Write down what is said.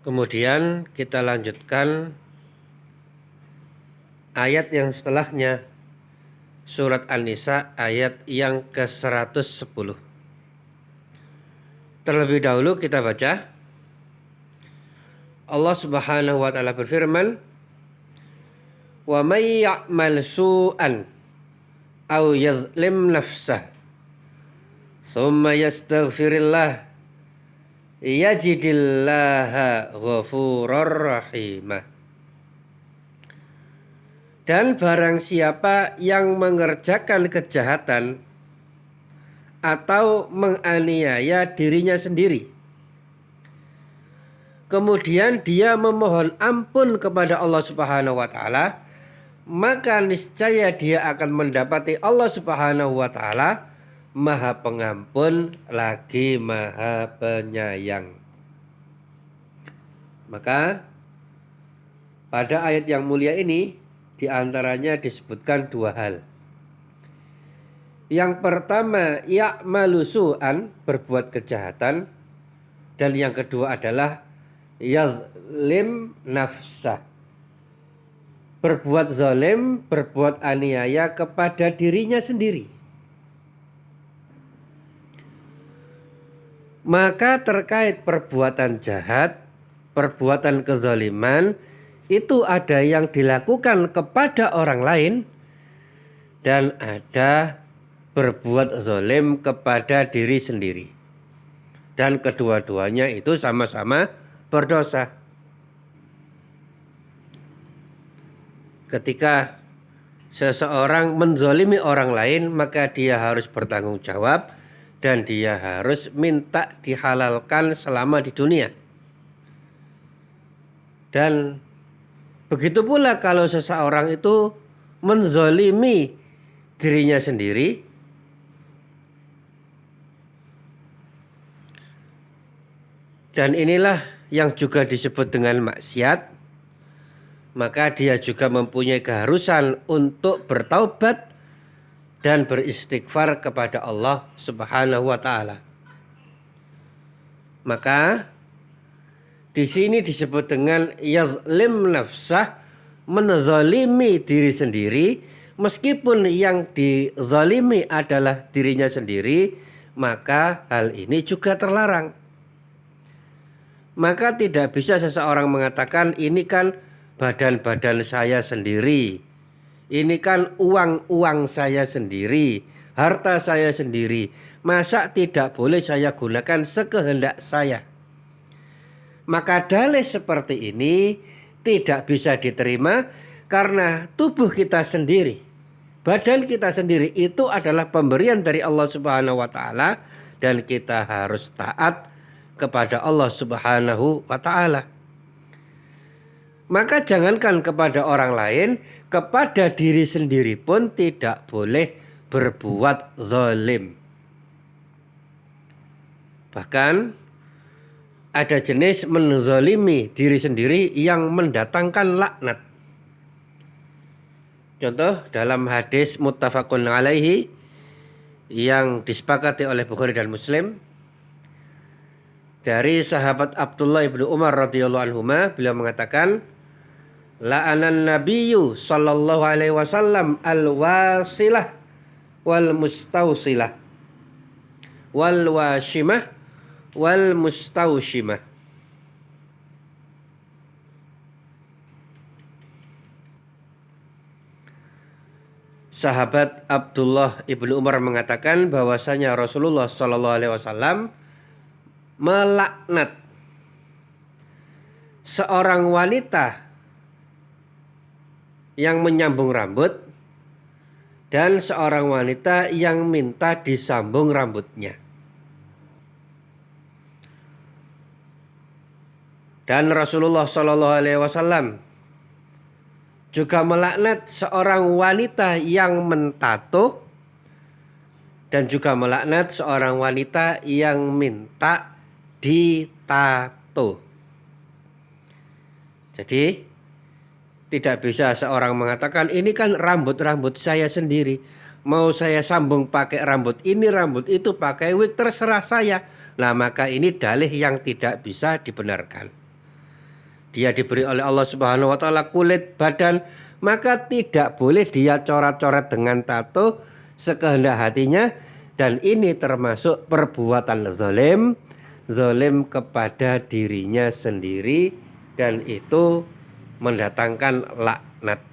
Kemudian kita lanjutkan ayat yang setelahnya, surat An-Nisa ayat yang ke-110. Terlebih dahulu kita baca. Allah Subhanahu wa taala berfirman, "Wa may ya'mal su'an aw yazlim nafsah summa yastaghfirillah yajidillaha ghafurur rahimah." Dan barang siapa yang mengerjakan kejahatan atau menganiaya dirinya sendiri, kemudian dia memohon ampun kepada Allah Subhanahu wa taala, maka niscaya dia akan mendapati Allah Subhanahu wa taala Maha Pengampun lagi Maha Penyayang. Maka pada ayat yang mulia ini diantaranya disebutkan dua hal. Yang pertama, ya'malu su'an, berbuat kejahatan. Dan yang kedua adalah yazlim nafsah, berbuat zalim, berbuat aniaya kepada dirinya sendiri. Maka terkait perbuatan jahat, perbuatan kezaliman, itu ada yang dilakukan kepada orang lain dan ada berbuat zalim kepada diri sendiri. Dan kedua-duanya itu sama-sama berdosa. Ketika seseorang menzalimi orang lain, maka dia harus bertanggung jawab dan dia harus minta dihalalkan selama di dunia. Dan begitu pula kalau seseorang itu menzalimi dirinya sendiri, dan inilah yang juga disebut dengan maksiat, maka dia juga mempunyai keharusan untuk bertaubat dan beristighfar kepada Allah Subhanahu wa taala. Maka di sini disebut dengan yazlim nafsah, menzalimi diri sendiri, meskipun yang dizalimi adalah dirinya sendiri, maka hal ini juga terlarang. Maka tidak bisa seseorang mengatakan ini kan badan-badan saya sendiri, ini kan uang-uang saya sendiri, harta saya sendiri, masa tidak boleh saya gunakan sekehendak saya. Maka dalih seperti ini tidak bisa diterima karena tubuh kita sendiri, badan kita sendiri itu adalah pemberian dari Allah Subhanahu wa taala dan kita harus taat kepada Allah Subhanahu wa taala. Maka jangankan kepada orang lain, kepada diri sendiri pun tidak boleh berbuat zalim. Bahkan ada jenis menzalimi diri sendiri yang mendatangkan laknat. Contoh dalam hadis muttafaqun alaihi yang disepakati oleh Bukhari dan Muslim, dari sahabat Abdullah ibnu Umar radhiyallahu anhuma, beliau mengatakan, la'anan nabiyyu sallallahu alaihi wasallam al-wasilah wal mustausilah wal washimah wal mustaushimah. Sahabat Abdullah ibnu Umar mengatakan bahwasanya Rasulullah sallallahu alaihi wasallam melaknat seorang wanita yang menyambung rambut dan seorang wanita yang minta disambung rambutnya. Dan Rasulullah Shallallahu Alaihi Wasallam juga melaknat seorang wanita yang mentato dan juga melaknat seorang wanita yang minta ditato. Jadi tidak bisa seorang mengatakan ini kan rambut-rambut saya sendiri, mau saya sambung pakai rambut ini, rambut itu, pakai wig, terserah saya. Nah, maka ini dalih yang tidak bisa dibenarkan. dia diberi oleh Allah Subhanahu wa taala kulit badan, maka tidak boleh dia coret-coret dengan tato sekehendak hatinya, dan ini termasuk perbuatan zalim, zalim kepada dirinya sendiri, dan itu mendatangkan laknat.